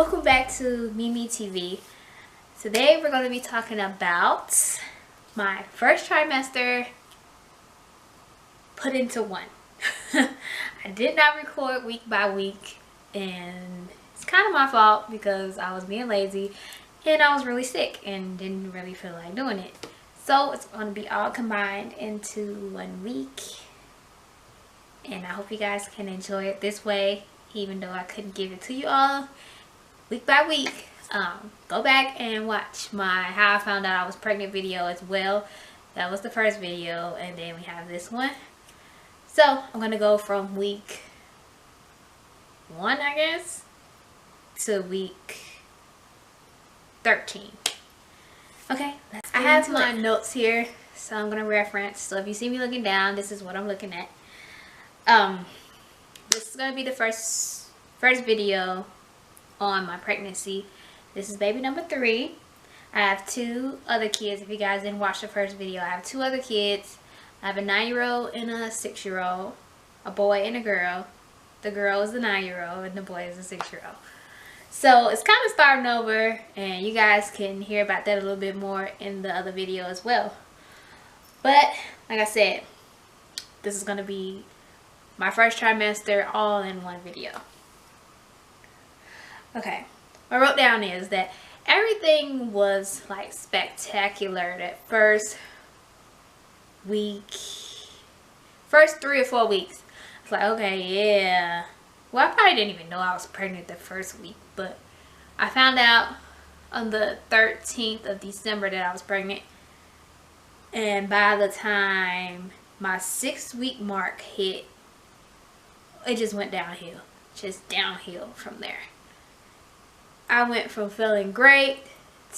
Welcome back to Mimi TV. Today we're going to be talking about my first trimester put into one. I did not record week by week, and it's kind of my fault because I was being lazy and I was really sick and didn't really feel like doing it. So it's going to be all combined into 1 week, and I hope you guys can enjoy it this way, even though I couldn't give it to you all week by week. Go back and watch my how I found out I was pregnant video as well. That was the first video, and then we have this one. So I'm gonna go from week 1, I guess, to week 13. Okay, I have my notes here, so I'm gonna reference. So if you see me looking down, this is what I'm looking at. This is gonna be the first video on my pregnancy. This is baby number 3. I have 2 other kids. If you guys didn't watch the first video, I have 2 other kids. I have a 9-year-old and a 6-year-old, a boy and a girl. The girl is the 9-year-old and the boy is the 6-year-old. So it's kind of starting over, and you guys can hear about that a little bit more in the other video as well. But like I said, this is going to be my first trimester all in one video. Okay, what I wrote down is that everything was like spectacular that first 3 or 4 weeks. It's like, okay, yeah. Well, I probably didn't even know I was pregnant the first week, but I found out on the 13th of December that I was pregnant. And by the time my 6-week mark hit, it just went downhill. Just downhill from there. I went from feeling great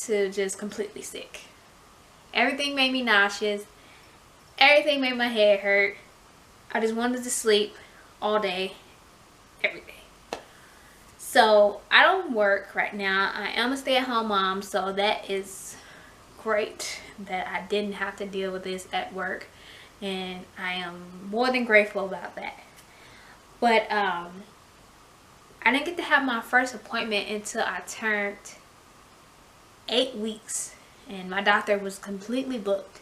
to just completely sick. Everything made me nauseous. Everything made my head hurt. I just wanted to sleep all day, every day. So I don't work right now. I am a stay-at-home mom, so that is great that I didn't have to deal with this at work, and I am more than grateful about that. But I didn't get to have my first appointment until I turned 8 weeks, and my doctor was completely booked.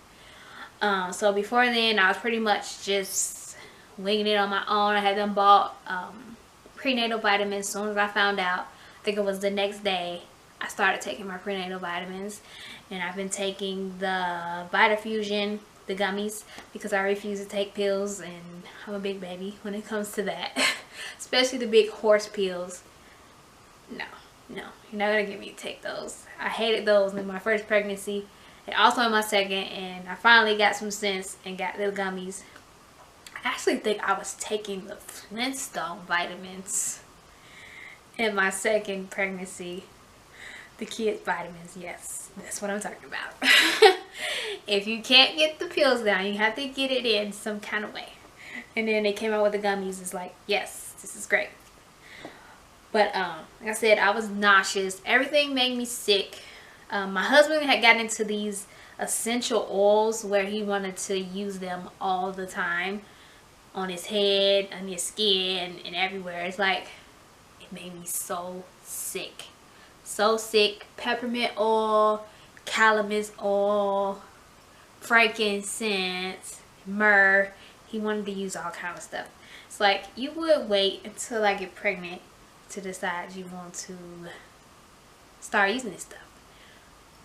So before then, I was pretty much just winging it on my own. I had them bought prenatal vitamins as soon as I found out. I think it was the next day I started taking my prenatal vitamins, and I've been taking the VitaFusion, the gummies, because I refuse to take pills, and I'm a big baby when it comes to that. Especially the big horse pills. No, you're not gonna get me to take those. I hated those in my first pregnancy and also in my second, and I finally got some sense and got the gummies. I actually think I was taking the Flintstone vitamins in my second pregnancy. The kids vitamins, yes, that's what I'm talking about. If you can't get the pills down, you have to get it in some kind of way. And then they came out with the gummies. It's like, yes, this is great. But like I said, I was nauseous. Everything made me sick. My husband had gotten into these essential oils where he wanted to use them all the time on his head, on his skin, and everywhere. It's like, it made me so sick. So sick. Peppermint oil, calamus oil, frankincense, myrrh. He wanted to use all kind of stuff. It's like, you would wait until I get pregnant to decide you want to start using this stuff.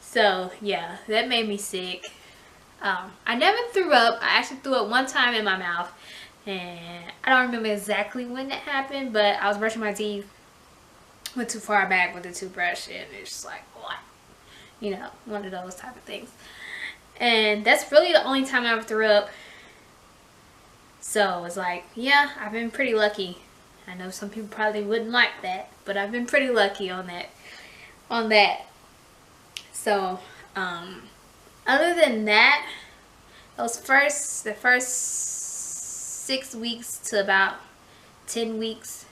So yeah, that made me sick. I never threw up. I actually threw up one time in my mouth, and I don't remember exactly when that happened, but I was brushing my teeth, went too far back with the toothbrush, and it's just like, what? You know, one of those type of things. And that's really the only time I ever threw up. So it's like, yeah, I've been pretty lucky. I know some people probably wouldn't like that, but I've been pretty lucky on that. So other than that, the first 6 weeks to about 10 weeks,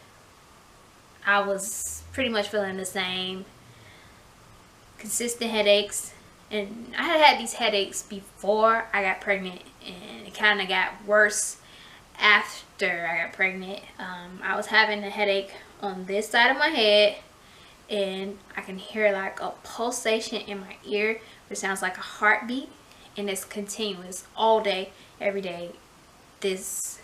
I was pretty much feeling the same. Consistent headaches. And I had these headaches before I got pregnant, and it kind of got worse after I got pregnant. I was having a headache on this side of my head and I can hear like a pulsation in my ear, which sounds like a heartbeat, and it's continuous all day, every day. This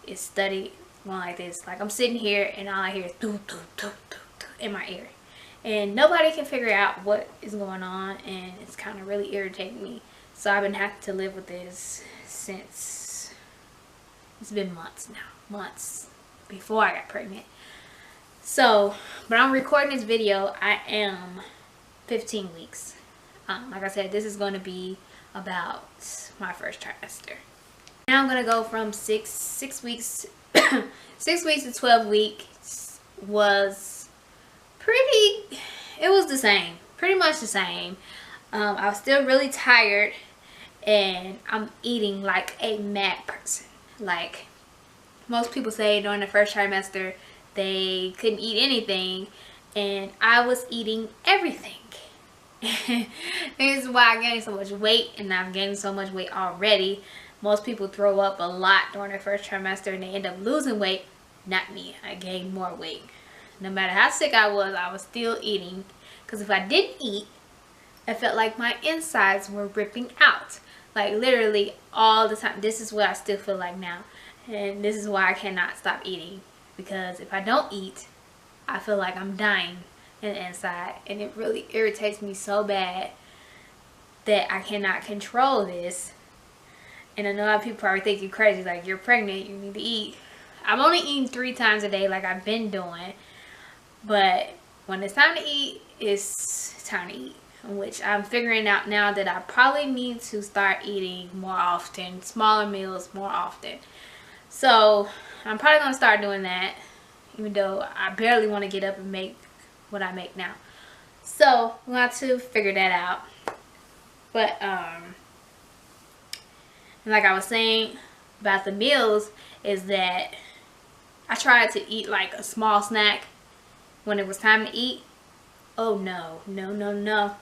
is studied going like this. Like I'm sitting here and all I hear is doo, doo, doo, doo, doo in my ear. And nobody can figure out what is going on, and it's kind of really irritating me. So I've been having to live with this since, it's been months now. Months before I got pregnant. So, but I'm recording this video. I am 15 weeks. Like I said, this is going to be about my first trimester. Now I'm going to go from six weeks 6 weeks to 12 weeks was pretty, it was the same, pretty much the same. I was still really tired, and I'm eating like a mad person. Like most people say during the first trimester they couldn't eat anything, and I was eating everything. This is why I gained so much weight, and I've gained so much weight already. Most people throw up a lot during their first trimester and they end up losing weight. Not me. I gained more weight. No matter how sick I was still eating. Because if I didn't eat, I felt like my insides were ripping out. Like literally all the time. This is what I still feel like now. And this is why I cannot stop eating. Because if I don't eat, I feel like I'm dying in the inside. And it really irritates me so bad that I cannot control this. And I know a lot of people probably think you're crazy, like you're pregnant, you need to eat. I'm only eating 3 times a day like I've been doing. But when it's time to eat, it's time to eat. Which I'm figuring out now that I probably need to start eating more often, smaller meals more often. So I'm probably going to start doing that, even though I barely want to get up and make what I make now. So I'm going to have to figure that out. But like I was saying about the meals, is that I tried to eat like a small snack when it was time to eat. Oh no, no, no, no.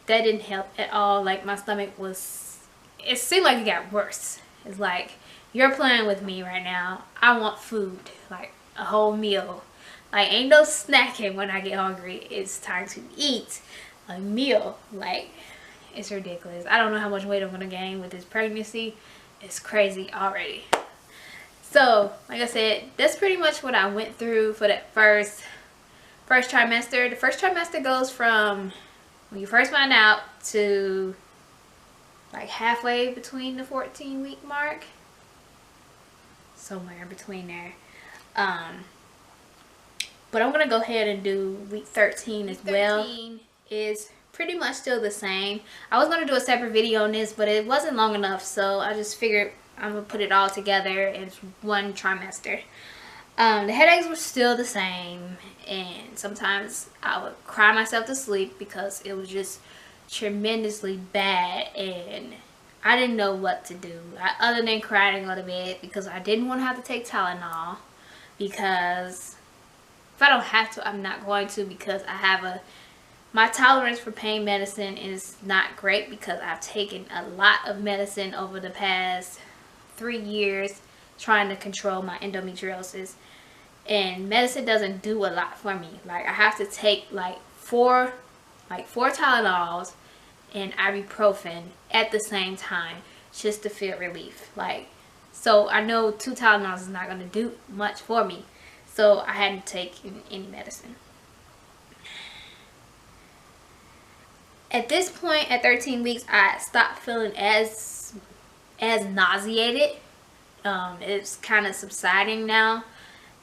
That didn't help at all. Like my stomach was, it seemed like it got worse. It's like, you're playing with me right now. I want food, like a whole meal. Like ain't no snacking when I get hungry. It's time to eat a meal. Like, it's ridiculous. I don't know how much weight I'm going to gain with this pregnancy. It's crazy already. So, like I said, that's pretty much what I went through for that first trimester. The first trimester goes from when you first find out to like halfway between the 14-week mark. Somewhere in between there. But I'm going to go ahead and do week 13 as well. 13 is pretty much still the same. I was going to do a separate video on this, but it wasn't long enough, so I just figured I'm going to put it all together in one trimester. The headaches were still the same, and sometimes I would cry myself to sleep because it was just tremendously bad, and I didn't know what to do other than crying and go to bed, because I didn't want to have to take Tylenol, because if I don't have to, I'm not going to, because I have my tolerance for pain medicine is not great, because I've taken a lot of medicine over the past 3 years trying to control my endometriosis, and medicine doesn't do a lot for me. Like I have to take like four Tylenols and ibuprofen at the same time just to feel relief. Like, so I know 2 Tylenols is not going to do much for me, so I hadn't taken any medicine. At this point, at 13 weeks, I stopped feeling as nauseated. It's kind of subsiding now,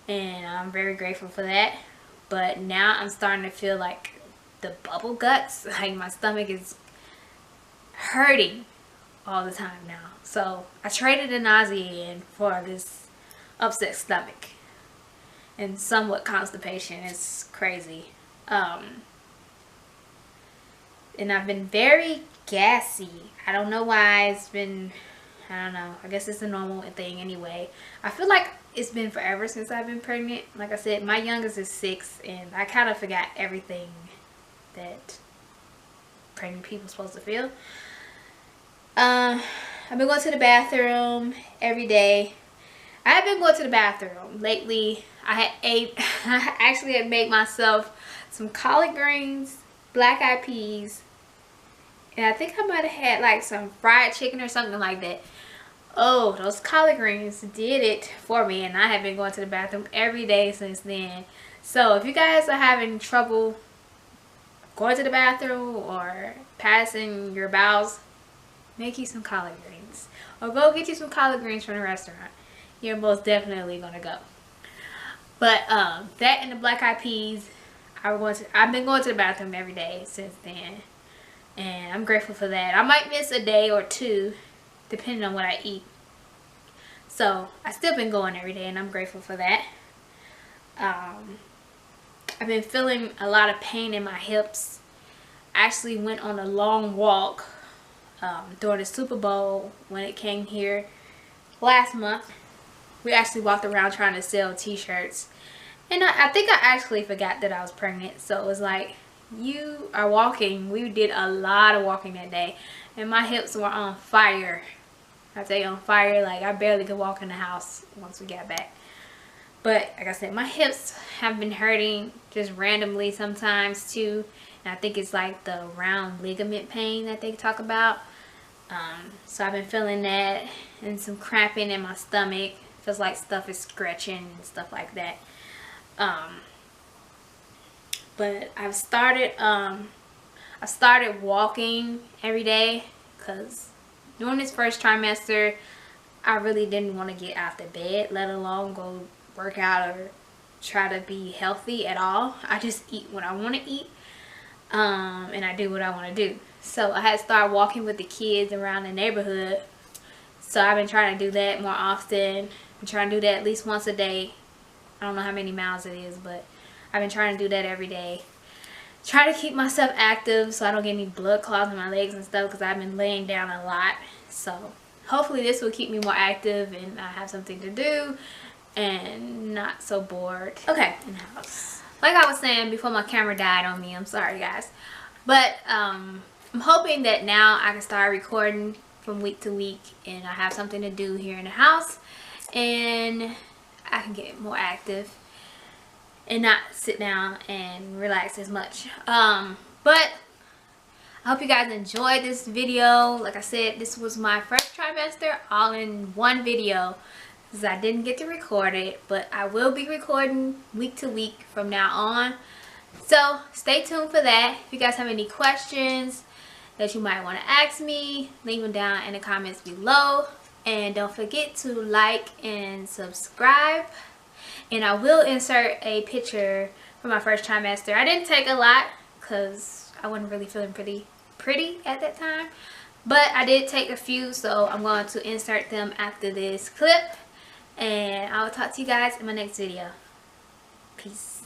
and I'm very grateful for that. But now I'm starting to feel like the bubble guts, like my stomach is hurting all the time now. So I traded the nausea in for this upset stomach and somewhat constipation. It's crazy. And I've been very gassy. I don't know why. It's been, I don't know. I guess it's a normal thing anyway. I feel like it's been forever since I've been pregnant. Like I said, my youngest is 6, and I kind of forgot everything that pregnant people are supposed to feel. I've been going to the bathroom every day. I have been going to the bathroom lately. I actually had made myself some collard greens, black eyed peas, and I think I might have had like some fried chicken or something like that. Oh, those collard greens did it for me, and I have been going to the bathroom every day since then. So if you guys are having trouble going to the bathroom or passing your bowels, make you some collard greens. Or go get you some collard greens from the restaurant. You're most definitely gonna go. But that and the black eyed peas, I've been going to the bathroom every day since then. And I'm grateful for that. I might miss a day or two depending on what I eat. So I still been going every day, and I'm grateful for that. I've been feeling a lot of pain in my hips. I actually went on a long walk during the Super Bowl when it came here last month. We actually walked around trying to sell t-shirts, and I think I actually forgot that I was pregnant. So it was like, you are walking. We did a lot of walking that day, and my hips were on fire. I tell you, on fire. Like, I barely could walk in the house once we got back. But like I said, my hips have been hurting just randomly sometimes too, and I think it's like the round ligament pain that they talk about. So I've been feeling that, and some cramping in my stomach. Feels like stuff is stretching and stuff like that. But I started walking every day, because during this first trimester I really didn't want to get out the bed, let alone go work out or try to be healthy at all. I just eat what I want to eat, and I do what I want to do. So I had to start walking with the kids around the neighborhood. So I've been trying to do that more often. I'm trying to do that at least once a day. I don't know how many miles it is, but I've been trying to do that every day. Try to keep myself active so I don't get any blood clots in my legs and stuff, because I've been laying down a lot. So hopefully this will keep me more active and I have something to do and not so bored. Okay, in the house. Like I was saying before my camera died on me, I'm sorry guys. But I'm hoping that now I can start recording from week to week, and I have something to do here in the house, and I can get more active and not sit down and relax as much. But I hope you guys enjoyed this video. Like I said, this was my first trimester all in one video, because I didn't get to record it, but I will be recording week to week from now on. So stay tuned for that. If you guys have any questions that you might want to ask me, leave them down in the comments below. And don't forget to like and subscribe. And I will insert a picture from my first trimester. I didn't take a lot because I wasn't really feeling pretty at that time. But I did take a few, so I'm going to insert them after this clip. And I will talk to you guys in my next video. Peace.